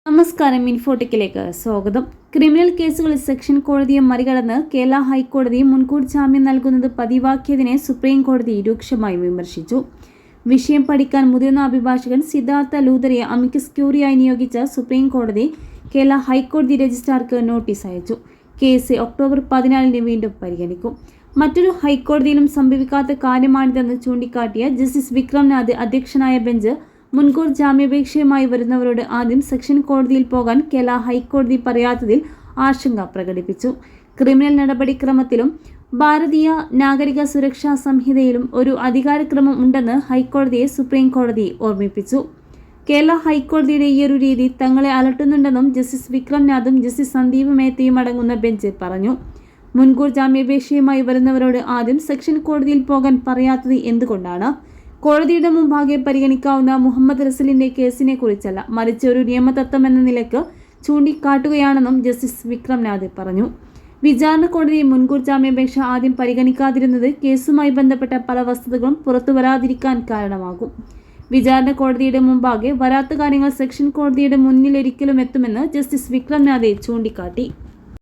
നമസ്കാരം, ഇൻഫോടെക്കിലേക്ക് സ്വാഗതം. ക്രിമിനൽ കേസുകളിൽ സെക്ഷൻ കോടതിയെ മറികടന്ന് കേരള ഹൈക്കോടതി മുൻകൂർ ജാമ്യം നൽകുന്നത് പതിവാക്കിയതിനെ സുപ്രീം കോടതി രൂക്ഷമായി വിമർശിച്ചു. വിഷയം പഠിക്കാൻ മുതിർന്ന അഭിഭാഷകൻ സിദ്ധാർത്ഥ ലൂതറിയെ അമിക്കസ് ക്യൂറിയായി നിയോഗിച്ച സുപ്രീം കോടതി കേരള ഹൈക്കോടതി രജിസ്ട്രാർക്ക് നോട്ടീസ് അയച്ചു. കേസ് ഒക്ടോബർ 14 വീണ്ടും പരിഗണിക്കും. മറ്റൊരു ഹൈക്കോടതിയിലും സംഭവിക്കാത്ത കാര്യമാണിതെന്ന് ചൂണ്ടിക്കാട്ടിയ ജസ്റ്റിസ് വിക്രംനാഥ് അധ്യക്ഷനായ ബെഞ്ച് മുൻകൂർ ജാമ്യാപേക്ഷയുമായി വരുന്നവരോട് ആദ്യം സെക്ഷൻ കോടതിയിൽ പോകാൻ കേരള ഹൈക്കോടതി പറയാത്തതിൽ ആശങ്ക പ്രകടിപ്പിച്ചു. ക്രിമിനൽ നടപടിക്രമത്തിലും ഭാരതീയ നാഗരിക സുരക്ഷാ സംഹിതയിലും ഒരു അധികാരക്രമം ഉണ്ടെന്ന് ഹൈക്കോടതിയെ സുപ്രീം കോടതി ഓർമ്മിപ്പിച്ചു. കേരള ഹൈക്കോടതിയുടെ ഈയൊരു രീതി തങ്ങളെ അലട്ടുന്നുണ്ടെന്നും ജസ്റ്റിസ് വിക്രംനാഥും ജസ്റ്റിസ് സന്ദീപ് മേത്തയും അടങ്ങുന്ന ബെഞ്ച് പറഞ്ഞു. മുൻകൂർ ജാമ്യാപേക്ഷയുമായി വരുന്നവരോട് ആദ്യം സെക്ഷൻ കോടതിയിൽ പോകാൻ പറയാത്തത് എന്തുകൊണ്ടാണ്? കോടതിയുടെ മുമ്പാകെ പരിഗണിക്കാവുന്ന മുഹമ്മദ് റസലിന്റെ കേസിനെ കുറിച്ചല്ല, മറിച്ച് ഒരു നിയമതത്വം എന്ന നിലയ്ക്ക് ചൂണ്ടിക്കാട്ടുകയാണെന്നും ജസ്റ്റിസ് വിക്രംനാഥ് പറഞ്ഞു. വിചാരണ കോടതി മുൻകൂർ ജാമ്യാപേക്ഷ ആദ്യം പരിഗണിക്കാതിരുന്നത് കേസുമായി ബന്ധപ്പെട്ട പല വസ്തുതകളും പുറത്തു വരാതിരിക്കാൻ കാരണമാകും. വിചാരണ കോടതിയുടെ മുമ്പാകെ വരാത്ത കാര്യങ്ങൾ സെക്ഷൻ കോടതിയുടെ മുന്നിലൊരിക്കലും എത്തുമെന്ന് ജസ്റ്റിസ് വിക്രംനാഥ് ചൂണ്ടിക്കാട്ടി.